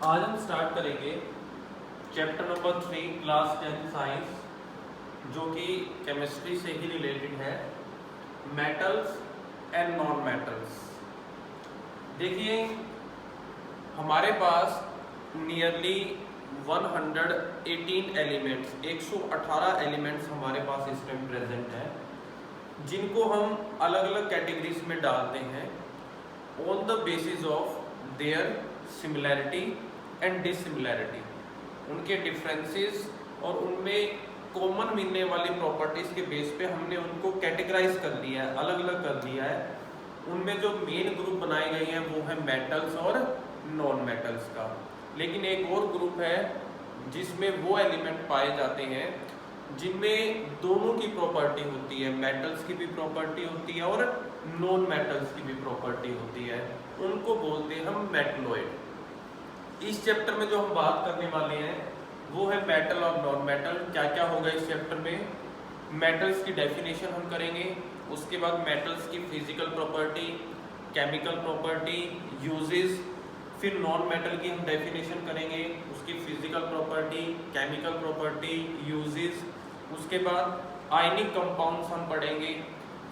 आज हम स्टार्ट करेंगे चैप्टर नंबर 3 क्लास 10 साइंस, जो कि केमिस्ट्री से ही रिलेटेड है, मेटल्स एंड नॉन मेटल्स। देखिए, हमारे पास नियरली 118 एलिमेंट्स, 118 एलिमेंट्स हमारे पास इस टाइम प्रेजेंट है, जिनको हम अलग अलग कैटेगरीज में डालते हैं on the basis of their similarity and dissimilarity, उनके डिफरेंसेस और उनमें कॉमन मिलने वाली प्रॉपर्टीज के बेस पे हमने उनको कैटेगराइज कर लिया है, अलग अलग कर दिया है। उनमें जो मेन ग्रुप बनाए गए हैं वो है मेटल्स और नॉन मेटल्स का। लेकिन एक और ग्रुप है जिसमें वो एलिमेंट पाए जाते हैं जिनमें दोनों की प्रॉपर्टी होती है, मेटल्स की भी प्रॉपर्टी होती है और नॉन मेटल्स की भी प्रॉपर्टी होती है, उनको बोलते हैं हम मेटलॉइड। इस चैप्टर में जो हम बात करने वाले हैं वो है मेटल और नॉन मेटल। क्या क्या होगा इस चैप्टर में? मेटल्स की डेफिनेशन हम करेंगे, उसके बाद मेटल्स की physical property, chemical property, uses, फिर नॉन मेटल की हम डेफिनेशन करेंगे, उसकी physical property, chemical property, uses, उसके बाद आयनिक कंपाउंड्स हम पढ़ेंगे,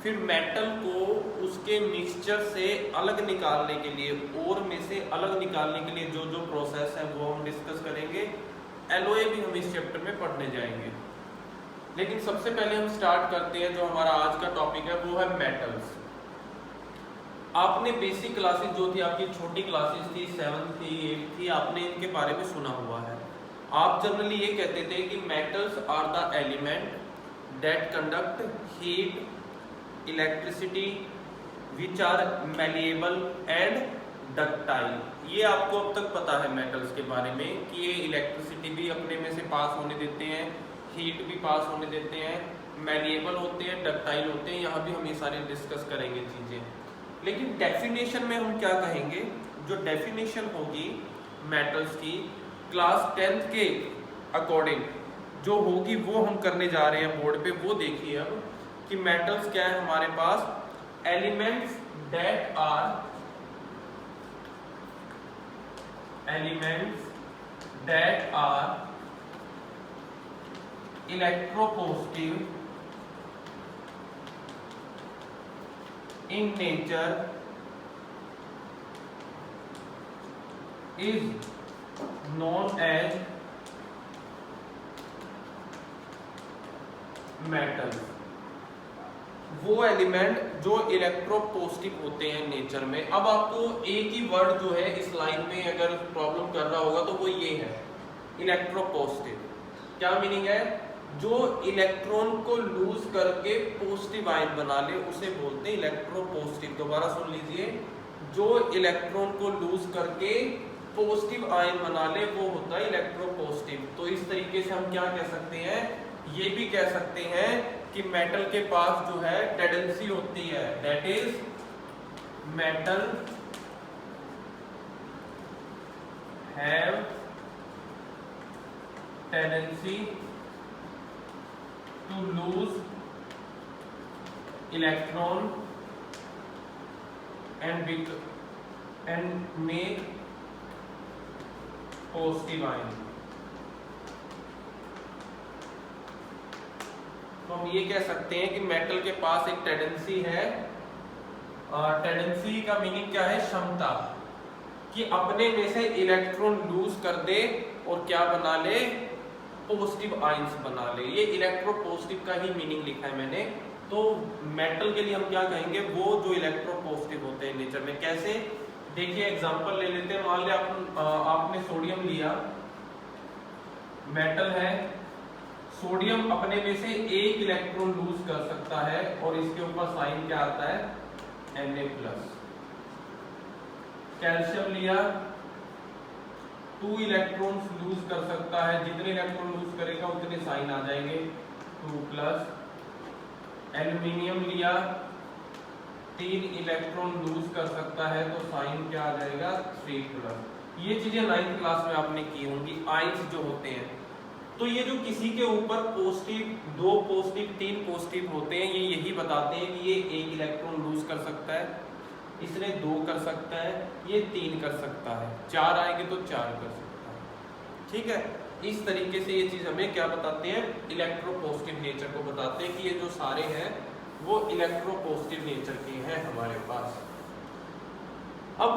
फिर मेटल को उसके मिक्सचर से अलग निकालने के लिए, ओर में से अलग निकालने के लिए जो जो प्रोसेस है वो हम डिस्कस करेंगे। एलओए भी हम इस चैप्टर में पढ़ने जाएंगे। लेकिन सबसे पहले हम स्टार्ट करते हैं, जो हमारा आज का टॉपिक है वो है मेटल्स। आपने बेसिक क्लासेस जो थी, आपकी छोटी क्लासेस थी, 7th थी, 8th थी, आपने इनके बारे में सुना हुआ है। आप जनरली ये कहते थे कि metals are the element that conduct heat, electricity, which are malleable and ductile. ये आपको अब तक पता है मेटल्स के बारे में कि ये इलेक्ट्रिसिटी भी अपने में से पास होने देते हैं, हीट भी पास होने देते हैं, मैलिएबल होते हैं, डक्टाइल होते हैं। यहाँ भी हम ये सारे डिस्कस करेंगे चीजें। लेकिन डेफिनेशन में हम क्या कहेंगे? जो डेफिनेशन होगी मेटल्स की क्लास 10th के अकॉर्डिंग जो होगी वो हम करने जा रहे हैं बोर्ड पे। वो देखिए अब कि मेटल्स क्या है हमारे पास। Elements that are electropositive in nature is known as metals. वो एलिमेंट जो इलेक्ट्रोपॉजिटिव होते हैं नेचर में। अब आपको एक ही वर्ड जो है इस लाइन में अगर प्रॉब्लम कर रहा होगा तो वो ये है, इलेक्ट्रोपॉजिटिव। क्या मीनिंग है? जो इलेक्ट्रॉन को लूज करके पॉजिटिव आयन बना ले उसे बोलते हैं इलेक्ट्रोपॉजिटिव। दोबारा सुन लीजिए, जो इलेक्ट्रॉन को लूज करके पॉजिटिव आयन बना ले वो होता है इलेक्ट्रोपॉजिटिव। तो इस तरीके से हम क्या कह सकते हैं? ये भी कह सकते हैं कि मेटल के पास जो है टेंडेंसी होती है, that is metal have tendency to lose electron and make positive ion. तो हम ये कह सकते हैं कि मेटल के पास एक टेंडेंसी है। टेंडेंसी का मीनिंग क्या है? क्षमता, कि अपने में से इलेक्ट्रॉन लूज कर दे और क्या बना ले? पॉजिटिव आयंस बना ले। ये इलेक्ट्रोपॉजिटिव का ही मीनिंग लिखा है मैंने। तो मेटल के लिए हम क्या कहेंगे? वो जो इलेक्ट्रोपॉजिटिव होते हैं नेचर में। कैसे? देखिए एग्जांपल ले लेते हैं। मान लिया आपने सोडियम लिया, मेटल है, सोडियम अपने में से एक इलेक्ट्रॉन लूज कर सकता है और इसके ऊपर साइन क्या आता है? Na+। कैल्शियम लिया, 2 इलेक्ट्रॉन्स लूज कर सकता है, जितने इलेक्ट्रॉन लूज करेगा उतने साइन आ जाएंगे 2+। एल्यूमिनियम लिया, 3 इलेक्ट्रॉन लूज कर सकता है तो साइन क्या आ जाएगा? 3+। ये चीजें 9th क्लास में आपने की होंगी, आयंस जो होते हैं। तो ये जो किसी के ऊपर पॉजिटिव, 2 पॉजिटिव, 3 पॉजिटिव होते हैं, ये यही बताते हैं कि ये एक इलेक्ट्रॉन लूज कर सकता है, इसने 2 कर सकता है, ये 3 कर सकता है, 4 आएंगे तो 4 कर सकता है। ठीक है, इस तरीके से ये चीज हमें क्या बताते हैं, इलेक्ट्रोपॉजिटिव नेचर को बताते हैं कि ये जो सारे हैं वो इलेक्ट्रोपॉजिटिव नेचर के हैं हमारे पास। अब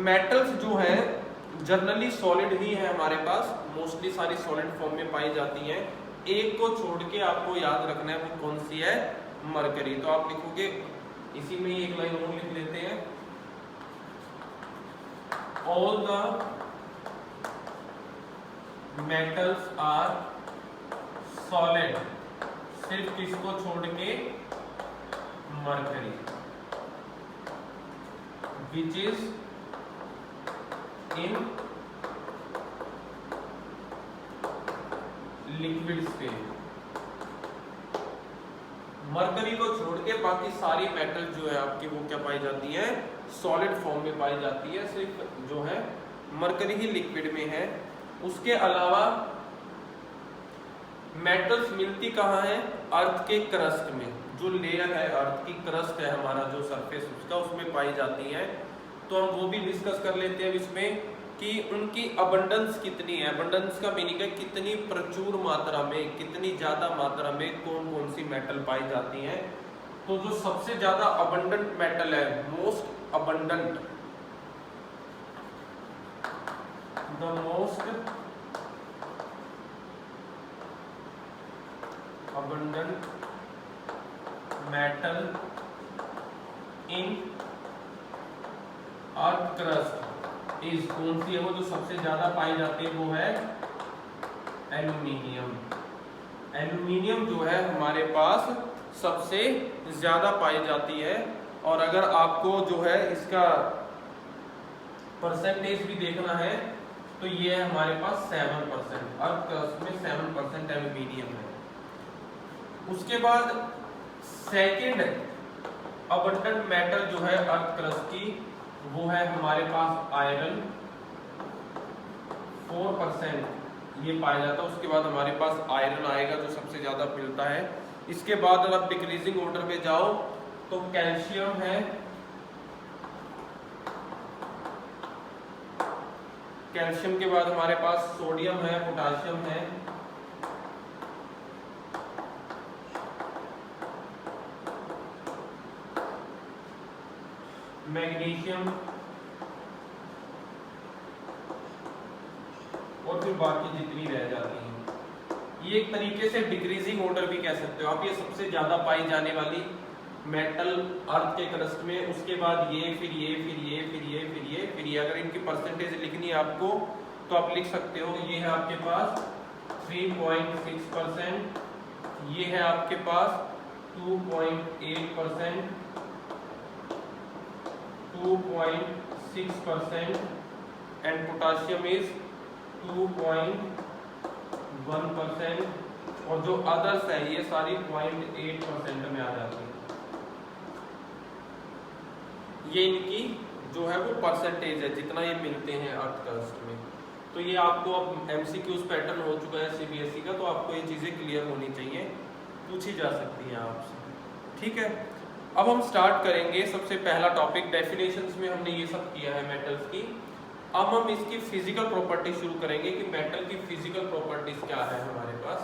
मेटल्स जो है जनरली सॉलिड ही है हमारे पास, मोस्टली सारी सॉलिड फॉर्म में पाई जाती हैं। एक को छोड़ के आपको याद रखना है वो कौन सी है, मरकरी। तो आप लिखोगे, इसी में ही एक लाइन और लिख लेते हैं, all the metals are solid, सिर्फ किसको छोड़ के, mercury, which is in liquid state. Mercury को छोड़ के बाकी सारी मेटल जो है आपकी वो क्या पाई जाती है, सॉलिड फॉर्म में पाई जाती है, सिर्फ जो है मरकरी ही लिक्विड में है। उसके अलावा मेटल्स मिलती कहाँ है, अर्थ के क्रस्ट में, जो लेयर है अर्थ की क्रस्ट है हमारा जो सरफेस उसका, उसमें पाई जाती है। तो हम वो भी डिस्कस कर लेते हैं इसमें कि उनकी अबंडेंस कितनी है। अबंडेंस का मीनिंग है कितनी प्रचुर मात्रा में, कितनी ज्यादा मात्रा में कौन कौन सी मेटल पाई जाती हैं। तो जो सबसे ज्यादा अबंडेंट मेटल है, most abundant, the most abundant metal in earth crust is, कौन सी है वो जो सबसे ज्यादा पाई जाती है, वो है एल्यूमिनियम। एल्यूमिनियम जो है हमारे पास सबसे ज्यादा पाई जाती है। और अगर आपको जो है इसका परसेंटेज भी देखना है तो ये है हमारे पास 7%, अर्थ क्रस्ट में 7% एल्यूमिनियम है। उसके बाद सेकंड अबंडेंट मेटल जो है अर्थ क्रस्ट की, वो है हमारे पास आयरन, 4% ये पाया जाता है। उसके बाद हमारे पास आयरन आएगा जो सबसे ज्यादा मिलता है। इसके बाद अगर आप डिक्रीजिंग ऑर्डर में जाओ तो कैल्शियम है, कैल्शियम के बाद हमारे पास सोडियम है, पोटाशियम है, मैग्नीशियम, और फिर बाकी जितनी रह जाती हैं। ये एक तरीके से डिक्रीजिंग ऑर्डर भी कह सकते हो आप। ये सबसे ज्यादा पाई जाने वाली मेटल अर्थ के क्रस्ट में, उसके बाद ये, फिर ये, फिर ये, फिर ये, फिर ये, फिर ये। अगर इनकी परसेंटेज लिखनी है आपको तो आप लिख सकते हो, ये है आपके पास 3.6%, ये है आपके पास 2.8%, 2.6%, एंड पोटाशियम इज 2.1%, और जो अदर्स है ये सारी 0.8% में आ जाती है। ये इनकी जो है वो परसेंटेज है जितना ये मिलते हैं अर्थ क्रस्ट में। तो ये आपको अब एमसीक्यूज पैटर्न हो चुका है सीबीएसई का, तो आपको ये चीजें क्लियर होनी चाहिए, पूछी जा सकती हैं आपसे। ठीक है, अब हम स्टार्ट करेंगे। सबसे पहला टॉपिक, डेफिनेशंस में हमने ये सब किया है मेटल्स की। अब हम इसकी फिजिकल प्रॉपर्टी शुरू करेंगे कि मेटल की फिजिकल प्रॉपर्टीज क्या है हमारे पास।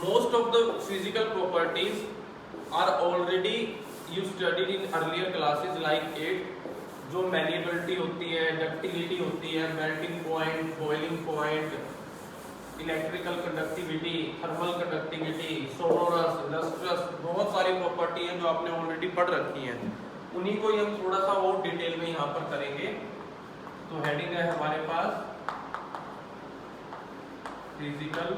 Most of the physical properties are already you studied in earlier classes like 8, जो मैलिएबिलिटी होती है, डक्टिलिटी होती है, melting point, boiling point, electrical conductivity, thermal conductivity, sonorous, lustrous, बहुत सारी प्रॉपर्टी हैं जो आपने ऑलरेडी पढ़ रखी हैं। उन्हीं को ही हम थोड़ा सा और डिटेल में यहाँ पर करेंगे। तो हेडिंग है हमारे पास physical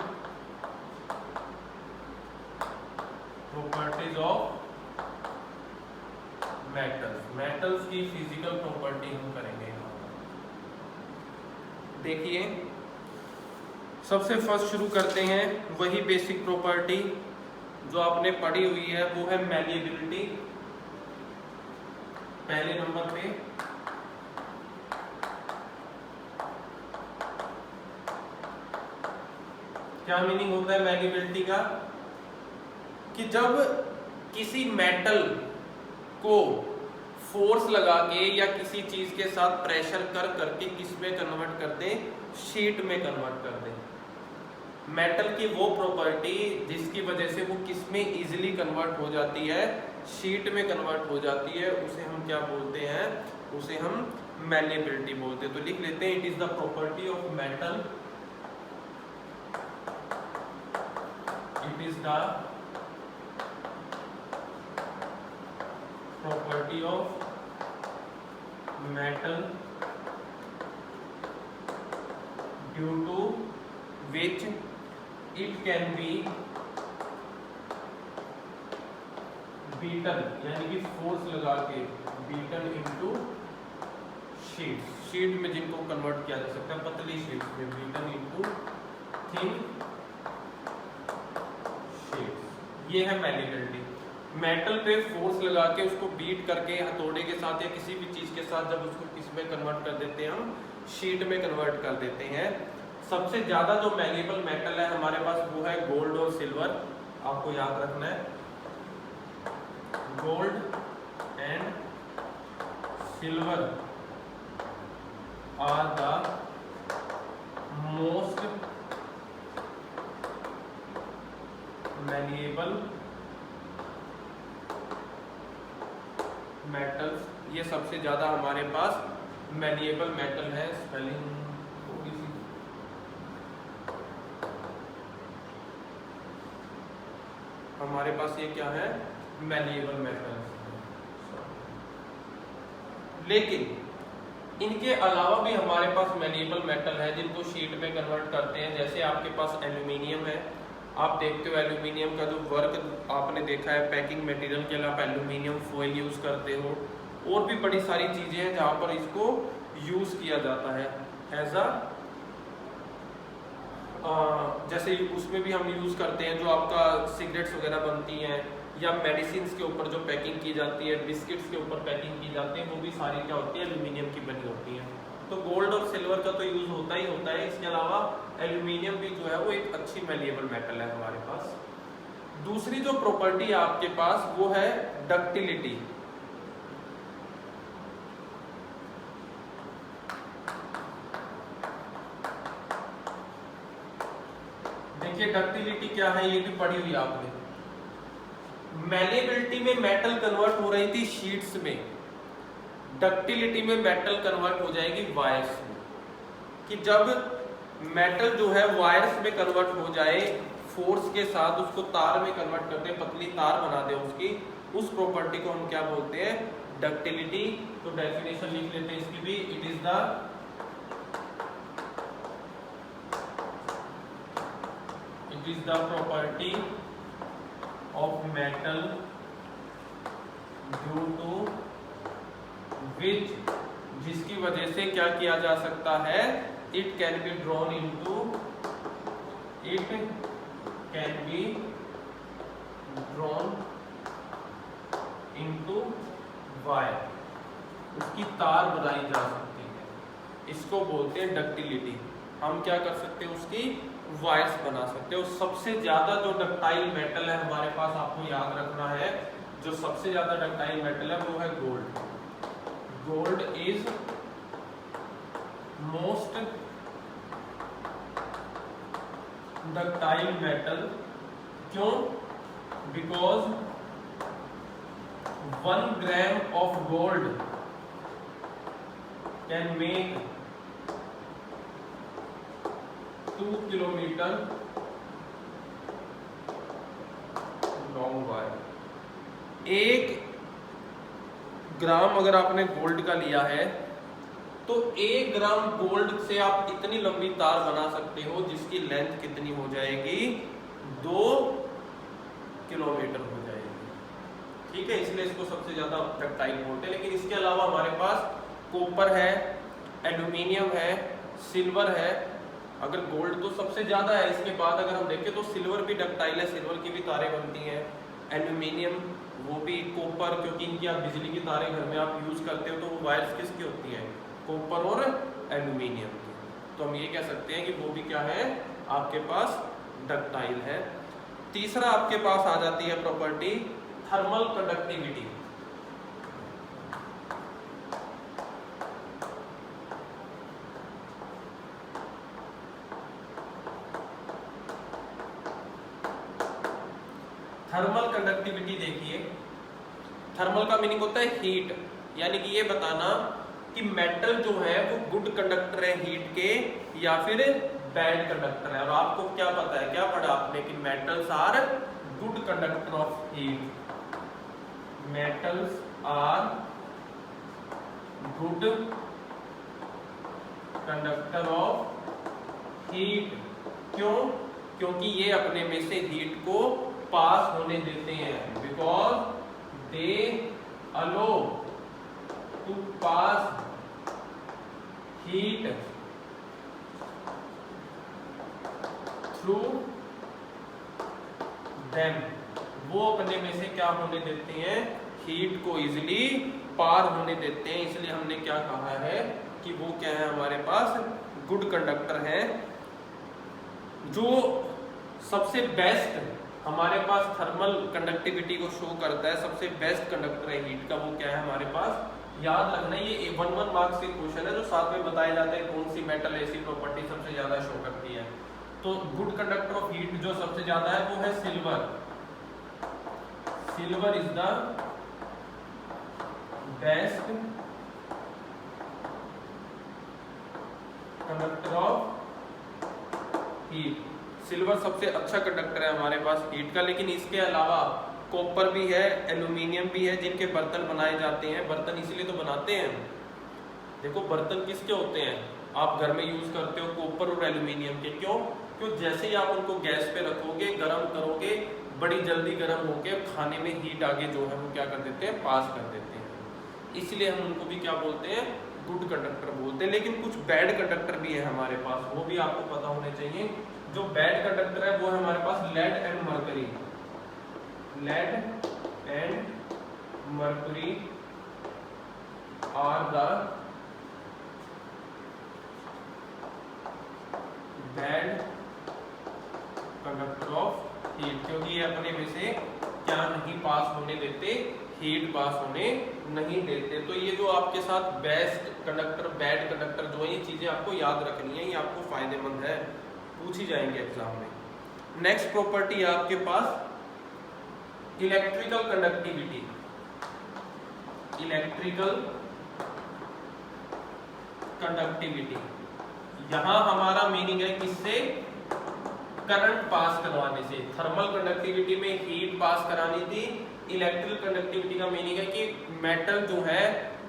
properties of metals. Metals की फिजिकल प्रॉपर्टी हम करेंगे। देखिए, सबसे फर्स्ट शुरू करते हैं वही बेसिक प्रॉपर्टी जो आपने पढ़ी हुई है, वो है मैलिएबिलिटी। पहले नंबर पे क्या मीनिंग होता है मैलिएबिलिटी का, कि जब किसी मेटल को फोर्स लगा के या किसी चीज के साथ प्रेशर कर करके किस में कन्वर्ट कर दें, शीट में कन्वर्ट कर दें। मेटल की वो प्रॉपर्टी जिसकी वजह से वो किस में इजीली कन्वर्ट हो जाती है, शीट में कन्वर्ट हो जाती है, उसे हम क्या बोलते हैं, उसे हम मैलिएबिलिटी बोलते हैं। तो लिख लेते हैं, it is the property of metal, it is the property of metal due to which it can be beaten, यानी कि फोर्स लगा के beaten into sheets, शीट में जिनको कन्वर्ट किया जा सकता है, पतली शीट्स में beaten into thin sheets। ये है मैलिएबिलिटी। मेटल पे फोर्स लगा के उसको बीट करके हथौड़े के साथ या किसी भी चीज के साथ जब उसको किस में कन्वर्ट कर देते हैं, हम शीट में कन्वर्ट कर देते हैं। सबसे ज्यादा जो मैलिएबल मेटल है हमारे पास वो है गोल्ड और सिल्वर। आपको याद रखना है, gold and silver are the most malleable metals. ये सबसे ज्यादा हमारे पास मैलिएबल मेटल है। स्पेलिंग थोड़ी सी, हमारे पास ये क्या है, मैलिएबल मेटल्स। लेकिन इनके अलावा भी हमारे पास मैलिएबल मेटल है जिनको शीट में कन्वर्ट करते हैं। जैसे आपके पास एल्यूमिनियम है, आप देखते हो एल्यूमिनियम का जो वर्क आपने देखा है, पैकिंग मटेरियल के लिए आप एल्यूमिनियम फॉइल यूज करते हो, और भी बड़ी सारी चीजें हैं जहां पर इसको यूज किया जाता है एज अ, जैसे उसमें भी हम यूज करते हैं जो आपका सिगरेट्स वगैरह बनती हैं, या मेडिसिन के ऊपर जो पैकिंग की जाती है, बिस्किट्स के ऊपर पैकिंग की जाती है, वो भी सारी क्या होती है, एल्यूमिनियम की बनी होती है। तो गोल्ड और सिल्वर का तो यूज होता ही होता है। इसके अलावा एल्यूमिनियम भी जो है वो एक अच्छी मैलिएबल मेटल है हमारे पास। दूसरी जो प्रॉपर्टी है आपके पास वो है डक्टिलिटी। देखिए डक्टिलिटी क्या है, ये भी पढ़ी हुई आपने। मैलिएबिलिटी में मेटल कन्वर्ट हो रही थी शीट्स में, डक्टिलिटी में मेटल कन्वर्ट हो जाएगी वायर्स में। कि जब मेटल जो है वायर्स में कन्वर्ट हो जाए, फोर्स के साथ उसको तार में कन्वर्ट कर दे, पतली तार बना दे उसकी, उस प्रॉपर्टी को हम क्या बोलते हैं, डक्टिलिटी। तो डेफिनेशन लिख लेते हैं इसकी भी, it is the property of metal due to which, जिसकी वजह से क्या किया जा सकता है, it can be drawn into, it can be drawn into wire, उसकी तार बनाई जा सकती है। इसको बोलते हैं डक्टिलिटी। हम क्या कर सकते हैं, उसकी वायर्स बना सकते हैं। और सबसे ज्यादा जो डक्टाइल मेटल है हमारे पास, आपको याद रखना है, जो सबसे ज्यादा डक्टाइल मेटल है वो है gold. Gold is most ductile metal. क्यों? Because 1 gram of gold can make 2 kilometre long wire. 1 gram अगर आपने गोल्ड का लिया है तो 1 ग्राम गोल्ड से आप इतनी लंबी तार बना सकते हो जिसकी लेंथ कितनी हो जाएगी, 2 किलोमीटर हो जाएगी। ठीक है, इसलिए इसको सबसे ज्यादा डक्टाइल बोलते हैं। लेकिन इसके अलावा हमारे पास कॉपर है, एल्यूमिनियम है, सिल्वर है। अगर गोल्ड तो सबसे ज्यादा है, इसके बाद अगर हम देखें तो सिल्वर भी डक्टाइल है, सिल्वर की भी तारें बनती हैं। एल्यूमिनियम वो भी, कॉपर, क्योंकि इनकी आप बिजली की तारें घर में आप यूज करते हो तो वो वायर्स किसकी होती हैं, कॉपर और एल्यूमिनियम की। तो हम ये कह सकते हैं कि वो भी क्या है, आपके पास डक्टाइल है। तीसरा आपके पास आ जाती है property thermal conductivity. Thermal conductivity देखिए, थर्मल का मीनिंग होता है हीट, यानी कि ये बताना कि मेटल जो है वो गुड कंडक्टर है हीट के या फिर बैड कंडक्टर है। और आपको क्या पता है, क्या पढ़ा आपने कि metals are good conductor of heat, metals are good conductor of heat. क्यों? क्योंकि ये अपने में से हीट को पास होने देते हैं, because they allow to pass heat through them. वो अपने में से क्या होने देते हैं, हीट को इजिली पार होने देते हैं। इसलिए हमने क्या कहा है कि वो क्या है, हमारे पास गुड कंडक्टर है। जो सबसे बेस्ट हमारे पास थर्मल कंडक्टिविटी को शो करता है, सबसे बेस्ट कंडक्टर है हीट का, वो क्या है हमारे पास, याद रखना। ये 1 मार्क्स के क्वेश्चन है जो साथ में बताए जाते हैं कौन सी मेटल ऐसी प्रॉपर्टी सबसे ज्यादा शो करती है। तो गुड कंडक्टर ऑफ हीट जो सबसे ज्यादा है वो है silver. Silver is the best conductor of heat. Silver सबसे अच्छा कंडक्टर है हमारे पास हीट का। लेकिन इसके अलावा कॉपर भी है, एल्यूमिनियम भी है, जिनके बर्तन बनाए जाते हैं। बर्तन इसलिए तो बनाते हैं, देखो बर्तन किसके होते हैं, आप घर में यूज करते हो कॉपर और एल्यूमिनियम के। क्यों? क्यों जैसे ही आप उनको गैस पे रखोगे, गर्म करोगे, बड़ी जल्दी गर्म होके खाने में हीट आगे जो है वो क्या कर देते हैं, पास कर देते हैं। इसलिए हम उनको भी क्या बोलते हैं, गुड कंडक्टर बोलते हैं। लेकिन कुछ बैड कंडक्टर भी है हमारे पास, वो भी आपको पता होने चाहिए। जो बैड कंडक्टर है वो है हमारे पास lead and mercury. Lead and mercury are the bad conductor of heat, क्योंकि ये अपने में से क्या नहीं पास होने देते, हीट पास होने नहीं देते। तो ये जो आपके साथ बेस्ट कंडक्टर, बैड कंडक्टर जो है, ये चीजें आपको याद रखनी है, ये आपको फायदेमंद है, पूछी जाएंगे एग्जाम में। नेक्स्ट प्रॉपर्टी है आपके पास इलेक्ट्रिकल कंडक्टिविटी। इलेक्ट्रिकल कंडक्टिविटी, यहां हमारा मीनिंग है किससे, करंट पास करवाने से। थर्मल कंडक्टिविटी में हीट पास करानी थी, इलेक्ट्रिकल कंडक्टिविटी का मीनिंग है कि मेटल जो है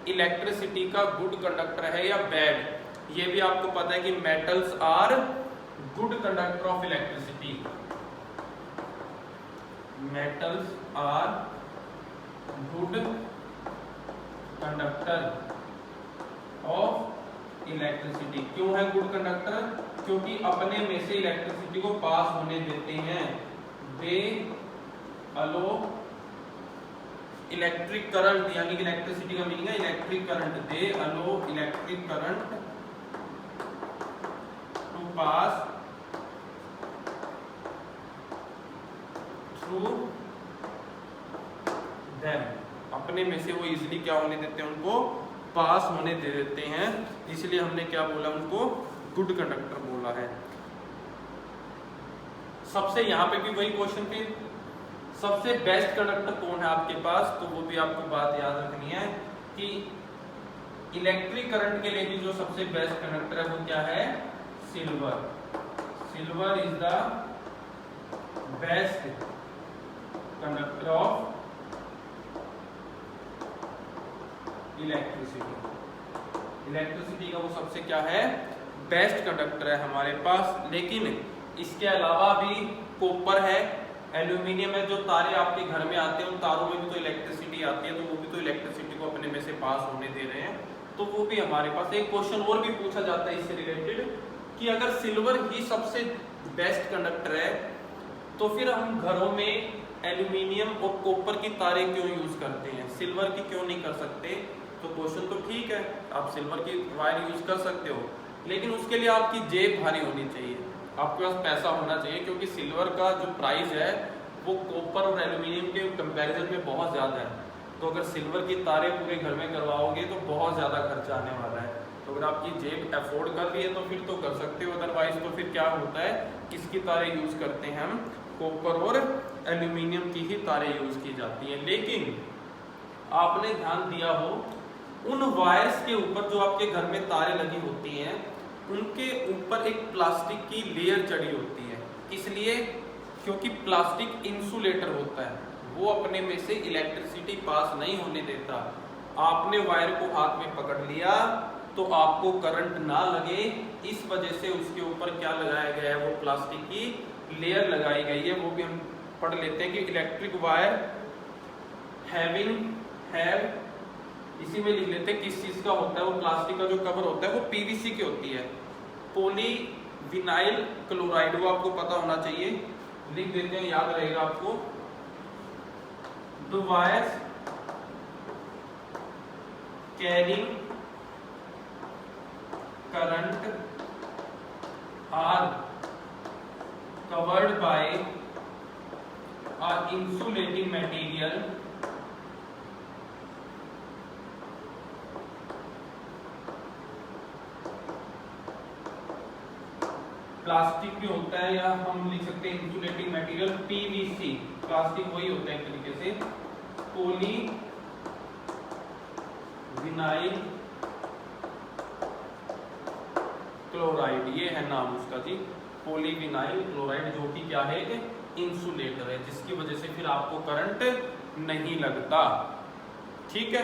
इलेक्ट्रिसिटी का गुड कंडक्टर है या बैड। ये भी आपको पता है कि metals are good conductor of electricity. Metals are good conductor of electricity. क्यों है गुड कंडक्टर? क्योंकि अपने में से इलेक्ट्रिसिटी को पास होने देते हैं। दे अलो इलेक्ट्रिक करंट, यानी कि इलेक्ट्रिसिटी का मीनिंग है electric current. They allow electric current to pass through them. अपने में से वो इजीली क्या होने देते हैं, उनको पास होने दे देते हैं। इसलिए हमने क्या बोला, उनको गुड कंडक्टर बोला है। सबसे यहाँ पे भी वही क्वेश्चन, फिर सबसे बेस्ट कंडक्टर कौन है आपके पास, तो वो भी आपको बात याद रखनी है कि इलेक्ट्रिक करंट के लिए भी जो सबसे बेस्ट कंडक्टर है वो क्या है, silver. Silver is the best conductor of electricity. Electricity का वो सबसे क्या है, बेस्ट कंडक्टर है हमारे पास। लेकिन इसके अलावा भी कॉपर है, एल्यूमिनियम है। जो तारे आपके घर में आते हैं उन तारों में भी तो इलेक्ट्रिसिटी आती है, तो वो भी तो इलेक्ट्रिसिटी को अपने में से पास होने दे रहे हैं। तो वो भी हमारे पास एक क्वेश्चन और भी पूछा जाता है इससे रिलेटेड कि अगर सिल्वर ही सबसे बेस्ट कंडक्टर है तो फिर हम घरों में एल्यूमिनियम और कॉपर की तारें क्यों यूज करते हैं, सिल्वर की क्यों नहीं कर सकते। तो क्वेश्चन तो ठीक है, आप सिल्वर की वायर यूज कर सकते हो, लेकिन उसके लिए आपकी जेब भारी होनी चाहिए, आपके पास पैसा होना चाहिए। क्योंकि सिल्वर का जो प्राइस है वो कॉपर और एल्यूमिनियम के कंपैरिजन में बहुत ज़्यादा है। तो अगर सिल्वर की तारें पूरे घर में करवाओगे तो बहुत ज़्यादा खर्चा आने वाला है। तो अगर आपकी जेब अफोर्ड कर रही है तो फिर तो कर सकते हो, अदरवाइज तो फिर क्या होता है, किसकी तारें यूज़ करते हैं हम, कॉपर और एल्यूमिनियम की ही तारें यूज की जाती हैं। लेकिन आपने ध्यान दिया हो उन वायर्स के ऊपर जो आपके घर में तारें लगी होती हैं उनके ऊपर एक प्लास्टिक की लेयर चढ़ी होती है। इसलिए क्योंकि प्लास्टिक इंसुलेटर होता है, वो अपने में से इलेक्ट्रिसिटी पास नहीं होने देता। आपने वायर को हाथ में पकड़ लिया तो आपको करंट ना लगे, इस वजह से उसके ऊपर क्या लगाया गया है, वो प्लास्टिक की लेयर लगाई गई है। वो भी हम पढ़ लेते हैं कि इलेक्ट्रिक वायर हैव, इसी में लिख लेते हैं किस चीज का होता है, वो प्लास्टिक का जो कवर होता है वो पीवीसी की होती है, पॉलीविनाइल क्लोराइड, वो आपको पता होना चाहिए, लिख देते हैं, याद रहेगा आपको। The wires carrying current are covered by a insulating material plastic भी होता है, या हम लिख सकते हैं इंसुलेटिंग मटेरियल पीवीसी, प्लास्टिक वही होता है एक तरीके से, पॉलीविनाइल क्लोराइड, ये है नाम उसका जी, पॉलीविनाइल क्लोराइड, जो कि क्या है, इंसुलेटर है, जिसकी वजह से फिर आपको करंट नहीं लगता। ठीक है,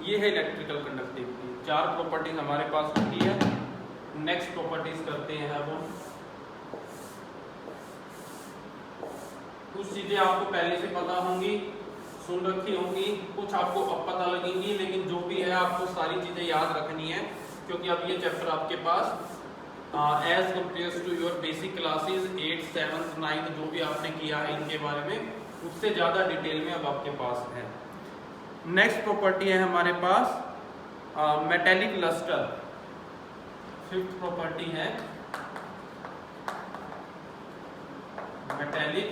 ये है इलेक्ट्रिकल कंडक्टिविटी। 4 प्रॉपर्टीज हमारे पास होती है। नेक्स्ट प्रॉपर्टीज करते हैं अब हम। कुछ चीजें आपको पहले से पता होंगी, सुन रखी होंगी, कुछ आपको अब पता लगेंगी, लेकिन जो भी है आपको सारी चीजें याद रखनी है, क्योंकि अब ये चैप्टर आपके पास as compare to your basic classes 8th 7th 9th जो भी आपने किया है इनके बारे में, उससे ज्यादा डिटेल में अब आपके पास है। नेक्स्ट प्रॉपर्टी है हमारे पास मेटेलिक लस्टर। 5th प्रॉपर्टी है मेटेलिक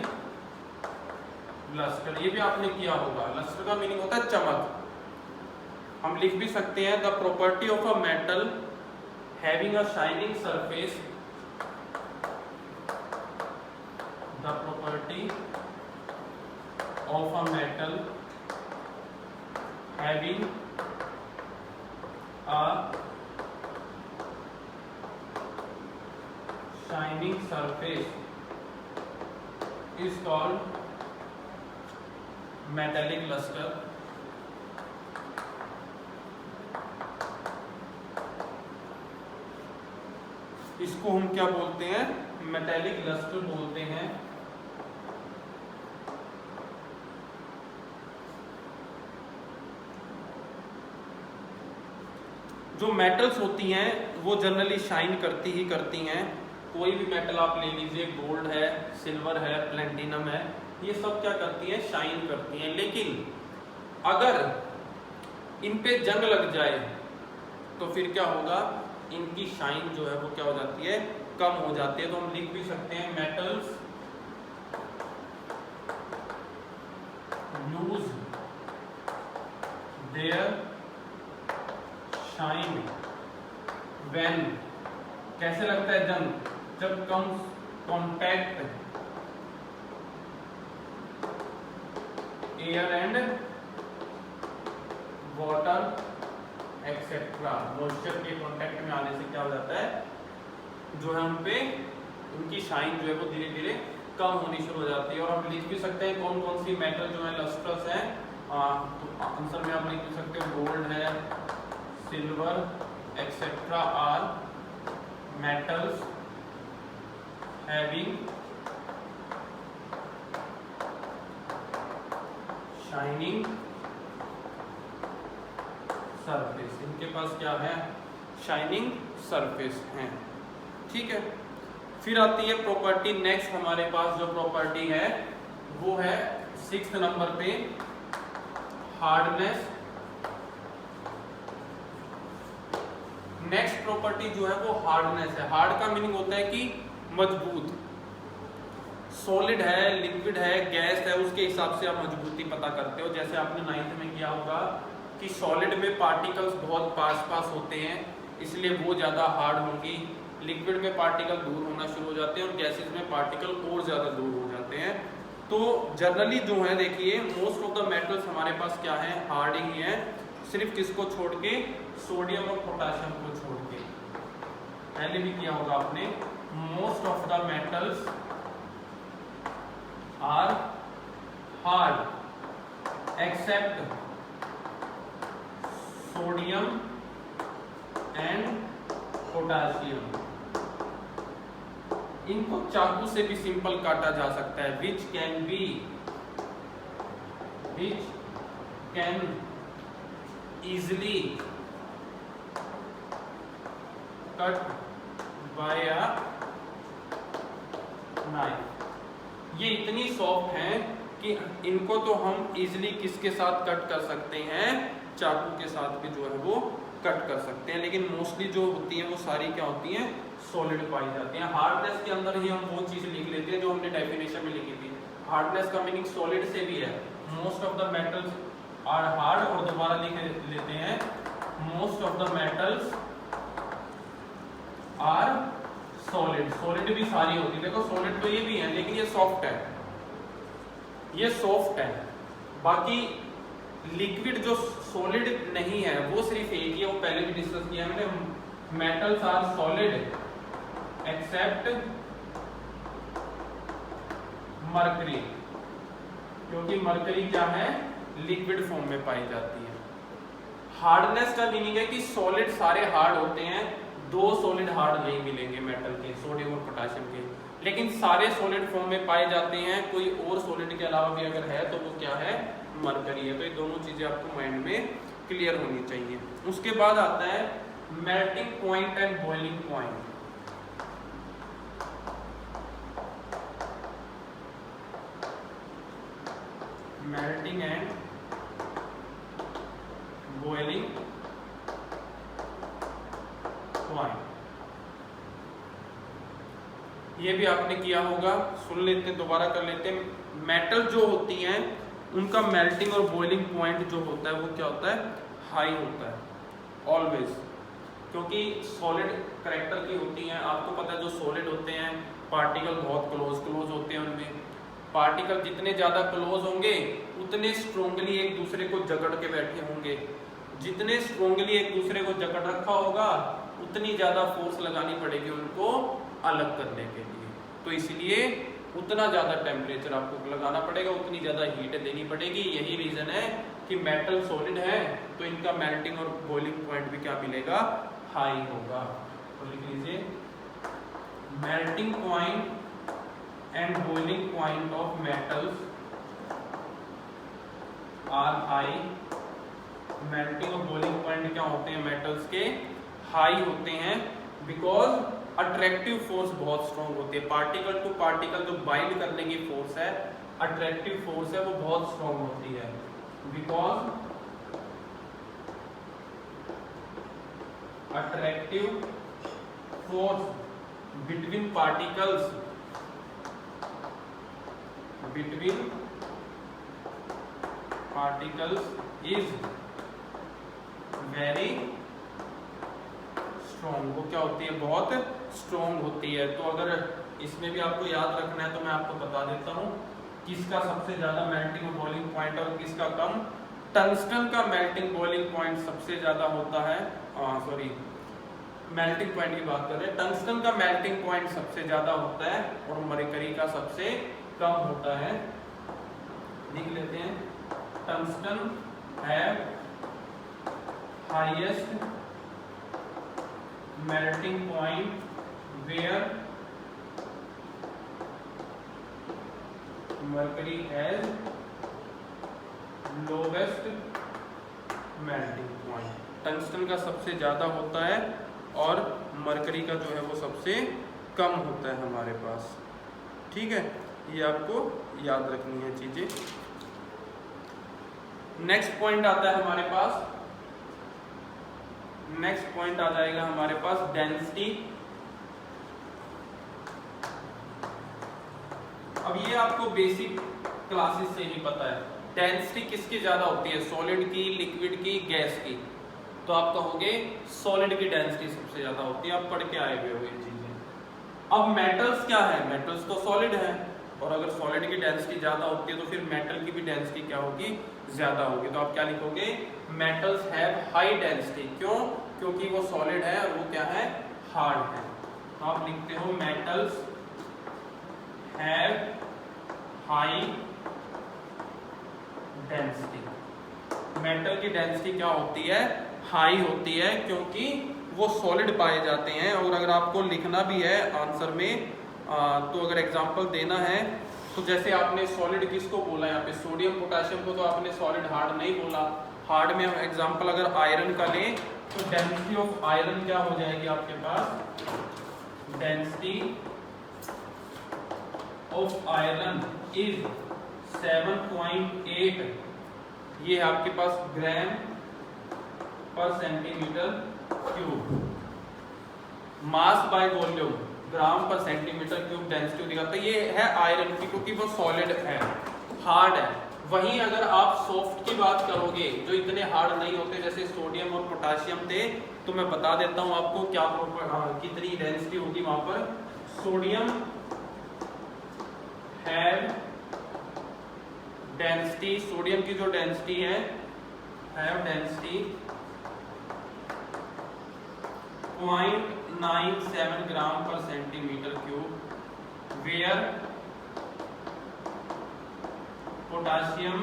लस्टर। ये भी आपने किया होगा। लस्टर का मीनिंग होता है चमक। हम लिख भी सकते हैं the property of a metal having a shining surface, the property of a metal having a shining surface is called metallic luster। इसको हम क्या बोलते हैं, मेटेलिक लस्टर बोलते हैं। जो मेटल्स होती हैं वो जनरली शाइन करती ही करती हैं। कोई भी मेटल आप ले लीजिए, गोल्ड है, सिल्वर है, प्लेटिनम है, ये सब क्या करती है, शाइन करती हैं। लेकिन अगर इन पे जंग लग जाए तो फिर क्या होगा, इनकी शाइन जो है वो क्या हो जाती है, कम हो जाती है। तो हम लिख भी सकते हैं metals lose their shine when, कैसे लगता है जंग, जब comes contact air and water etcetera, moisture के कांटेक्ट में आने से क्या हो जाता है, जो है उन पे उनकी शाइन जो है वो धीरे धीरे कम होनी शुरू हो जाती है। और हम लिख भी सकते हैं कौन कौन सी मेटल जो है लस्ट्रस है, तो आंसर में आप लिख भी सकते हो गोल्ड है, silver etcetera are metals having shining surface, इनके पास क्या है, शाइनिंग सरफेस है। ठीक है, फिर आती है प्रॉपर्टी नेक्स्ट हमारे पास जो प्रॉपर्टी है वो है 6th नंबर पे हार्डनेस। नेक्स्ट प्रॉपर्टी जो है वो हार्डनेस है। हार्ड का मीनिंग होता है कि मजबूत, सॉलिड है, लिक्विड है, गैस है, उसके हिसाब से आप मजबूती पता करते हो। जैसे आपने 9th में किया होगा कि सॉलिड में पार्टिकल्स बहुत पास पास होते हैं, इसलिए वो ज़्यादा हार्ड होंगी। लिक्विड में पार्टिकल दूर होना शुरू हो जाते हैं और गैसेज में पार्टिकल और ज़्यादा दूर हो जाते हैं। तो जनरली जो है देखिए मोस्ट ऑफ द मेटल्स हमारे पास क्या है, हार्ड ही है, सिर्फ किसको छोड़ के, सोडियम और पोटाशियम को छोड़ के। पहले भी किया होगा आपने, most of the metals are hard except sodium and potassium. इनको चाकू से भी सिंपल काटा जा सकता है, which can easily cut by a knife। ये इतनी सॉफ्ट हैं कि इनको तो हम इजीली किसके साथ कट कर सकते हैं, चाकू के साथ भी जो है वो कट कर सकते हैं। लेकिन मोस्टली जो होती हैं वो सारी क्या होती हैं, सॉलिड पाई जाती हैं। हार्डनेस के अंदर ही हम वो चीज लिख लेते हैं जो हमने डेफिनेशन में लिखी थी। हार्डनेस का मीनिंग सॉलिड से भी है, most of the metals are hard, और दोबारा लिख लेते हैं, most of the metals are solid. Solid भी सारी होती है, देखो सॉलिड तो ये भी है लेकिन ये सॉफ्ट है, ये सॉफ्ट है। बाकी लिक्विड जो सॉलिड नहीं है वो सिर्फ एक ही है, वो पहले भी डिस्कस किया मैंने, metals are solid except mercury, क्योंकि मरकरी क्या है, लिक्विड फॉर्म में पाई जाती है। हार्डनेस का मीनिंग है कि सॉलिड सारे हार्ड होते हैं, दो सॉलिड हार्ड नहीं मिलेंगे मेटल के, सोडियम और पोटाशियम के, लेकिन सारे सॉलिड फॉर्म में पाए जाते हैं। कोई और सॉलिड के अलावा भी अगर है तो वो क्या है, मरकरी है। तो ये दोनों चीजें आपको माइंड में क्लियर होनी चाहिए। उसके बाद आता है melting point and boiling point. Melting and boiling point, ये भी आपने किया होगा, सुन लेते हैं, दोबारा कर लेते हैं। मेटल जो होती हैं उनका मेल्टिंग और बॉइलिंग पॉइंट जो होता है वो क्या होता है, हाई होता है ऑलवेज, क्योंकि सॉलिड करेक्टर की होती हैं। आपको पता है जो सॉलिड होते हैं पार्टिकल बहुत क्लोज होते हैं, उनमें पार्टिकल जितने ज़्यादा क्लोज होंगे उतने स्ट्रोंगली एक दूसरे को जकड़ के बैठे होंगे। जितने स्ट्रोंगली एक दूसरे को जकड़ रखा होगा उतनी ज़्यादा फोर्स लगानी पड़ेगी उनको अलग करने के लिए। तो इसलिए उतना ज़्यादा टेम्परेचर आपको लगाना पड़ेगा, उतनी ज़्यादा हीट देनी पड़ेगी। यही रीज़न है कि मेटल सॉलिड है तो इनका मेल्टिंग और बॉइलिंग पॉइंट भी क्या मिलेगा, हाई होगा। तो लिख लीजिए melting point and boiling point of metals are high. Melting और बॉइलिंग पॉइंट क्या होते हैं मेटल्स के, हाई होते हैं, बिकॉज अट्रैक्टिव फोर्स बहुत स्ट्रॉन्ग होती है। पार्टिकल टू पार्टिकल जो बाइंड करने की फोर्स है, अट्रैक्टिव फोर्स है, वो बहुत स्ट्रॉन्ग होती है। Because attractive force between particles is very strong. वो क्या होती है, बहुत स्ट्रॉन्ग होती है। तो अगर इसमें भी आपको याद रखना है तो मैं आपको बता देता हूँ किसका सबसे ज्यादा मेल्टिंग और बॉइलिंग पॉइंट और किसका कम। टंगस्टन का मेल्टिंग बॉइलिंग पॉइंट सबसे ज्यादा होता है, सॉरी मेल्टिंग पॉइंट की बात कर रहे हैं। टंगस्टन का मेल्टिंग पॉइंट सबसे ज्यादा होता है और मरकरी का सबसे कम होता है। लिख लेते हैं, tungsten have highest melting point where mercury has lowest melting point। Tungsten का सबसे ज्यादा होता है और मरकरी का जो है वो सबसे कम होता है हमारे पास। ठीक है, ये आपको याद रखनी है चीजें। नेक्स्ट पॉइंट आता है हमारे पास, नेक्स्ट पॉइंट आ जाएगा हमारे पास डेंसिटी। अब ये आपको बेसिक क्लासेस से ही पता है, डेंसिटी किसकी ज्यादा होती है, सॉलिड की, लिक्विड की, गैस की। तो आप कहोगे सॉलिड की डेंसिटी सबसे ज्यादा होती है, आप पढ़ के आए हुए हो ये चीजें। अब मेटल्स क्या है, मेटल्स तो सॉलिड है, और अगर सॉलिड की डेंसिटी ज्यादा होती है तो फिर मेटल की भी डेंसिटी क्या होगी, ज्यादा होगी। तो आप क्या लिखोगे, मेटल्स हैव हाई डेंसिटी। क्यों, क्योंकि वो सॉलिड है और वो क्या है, हार्ड है। तो आप लिखते हो metals have high density. Metal की डेंसिटी क्या होती है, हाई होती है, क्योंकि वो सॉलिड पाए जाते हैं। और अगर आपको लिखना भी है आंसर में तो अगर एग्जांपल देना है तो जैसे आपने सॉलिड किसको बोला यहाँ पे, सोडियम पोटेशियम को, तो आपने सॉलिड हार्ड नहीं बोला। हार्ड में हम एग्जांपल अगर आयरन का लें तो डेंसिटी ऑफ आयरन क्या हो जाएगी आपके पास, डेंसिटी ऑफ आयरन इज 7.8, ये आपके पास ग्राम पर centimetre cube. Mass by volume gram पर सेंटीमीटर क्यूब डेंसिटी दिखाता है, ये है आयरन की, क्योंकि वो सॉलिड है, हार्ड है। वहीं अगर आप सॉफ्ट की बात करोगे जो इतने हार्ड नहीं होते जैसे सोडियम और पोटेशियम थे, तो मैं बता देता हूं आपको क्या कितनी डेंसिटी होगी वहां पर। सोडियम हैव डेंसिटी, सोडियम की जो डेंसिटी है, हैव डेंसिटी 0.97 ग्राम पर centimetre cube, where potassium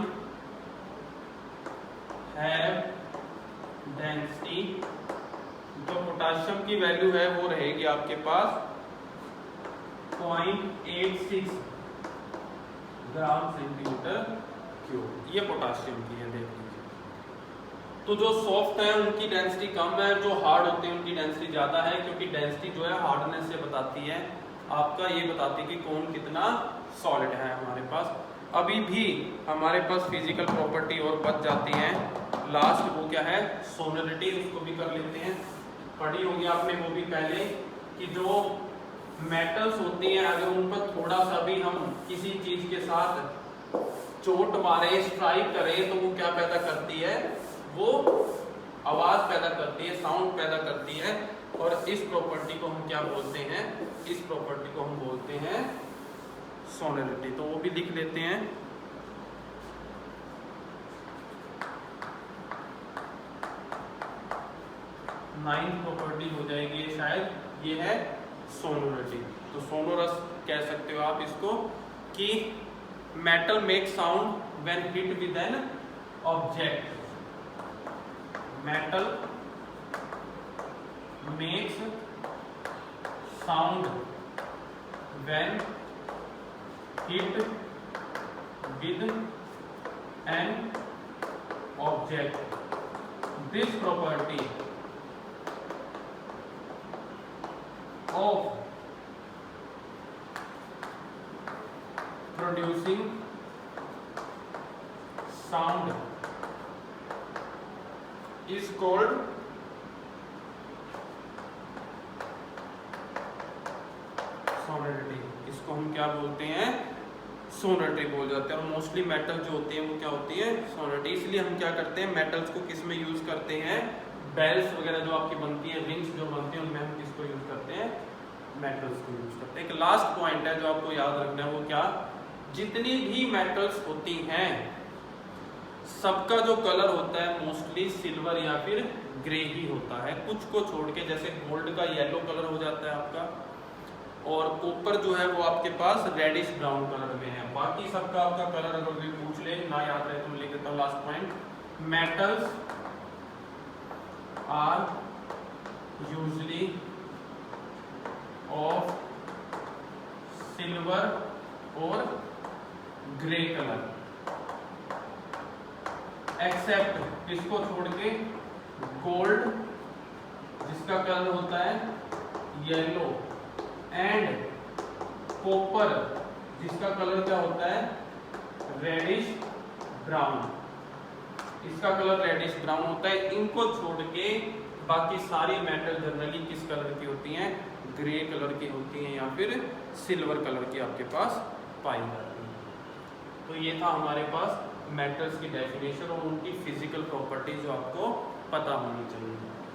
have density, जो पोटासियम की वैल्यू है वो रहेगी आपके पास 0.86 ग्राम सेंटीमीटर क्यूब, ये पोटासियम की है, देख लीजिए। तो जो सॉफ्ट है उनकी डेंसिटी कम है, जो हार्ड होते हैं उनकी डेंसिटी ज्यादा है, क्योंकि डेंसिटी जो है हार्डनेस से बताती है आपका, ये बताती है कि कौन कितना सॉलिड है हमारे पास। अभी भी हमारे पास फिजिकल प्रॉपर्टी और बच जाती है लास्ट, वो क्या है, सोलरिटी, उसको भी कर लेते हैं। पढ़ी होगी आपने वो भी पहले कि जो मेटल्स होती हैं अगर उन पर थोड़ा सा भी हम किसी चीज के साथ चोट मारे, स्ट्राइक करें, तो वो क्या पैदा करती है, वो आवाज पैदा करती है, साउंड पैदा करती है। और इस प्रॉपर्टी को हम क्या बोलते हैं, इस प्रॉपर्टी को हम बोलते हैं सोनोरिटी। तो वो भी लिख लेते हैं। नाइन्थ प्रॉपर्टी हो जाएगी शायद, ये है सोनोरिटी। तो सोनोरस कह सकते हो आप इसको, कि metal make sound when hit with an object, metal makes sound when hit with an object. This property of producing sound is called sonority। इसको हम क्या बोलते हैं, सोनोरिटी बोल जाते हैं। और मोस्टली मेटल जो होती है वो क्या होती है, सोनोरिटी। इसलिए हम क्या करते हैं, मेटल्स को किस में यूज करते हैं, बेल्स वगैरह जो आपकी बनती है, रिंग्स जो बनती है, उनमें हम किसको यूज करते हैं, मेटल्स को यूज करते हैं। एक लास्ट पॉइंट है जो आपको याद रखना है, वो क्या, जितनी भी मेटल्स होती हैं सबका जो कलर होता है मोस्टली सिल्वर या फिर ग्रे ही होता है, कुछ को छोड़ के। जैसे गोल्ड का येलो कलर हो जाता है आपका, और कॉपर जो है वो आपके पास रेडिश ब्राउन कलर में है। बाकी सबका आपका कलर अगर कोई पूछ ले, ना याद रहे तो मैं लिख देता हूँ last point, metals are usually of silver और ग्रे कलर, एक्सेप्ट किसको छोड़ के, गोल्ड जिसका कलर होता है येलो, एंड कॉपर जिसका कलर क्या होता है, रेडिश ब्राउन, इसका कलर रेडिश ब्राउन होता है। इनको छोड़ के बाकी सारी मेटल जनरली किस कलर की होती हैं, ग्रे कलर की होती हैं या फिर सिल्वर कलर की आपके पास पाई जाती है। तो ये था हमारे पास मेटल्स की डेफिनेशन और उनकी फिजिकल प्रॉपर्टीज जो आपको पता होनी चाहिए।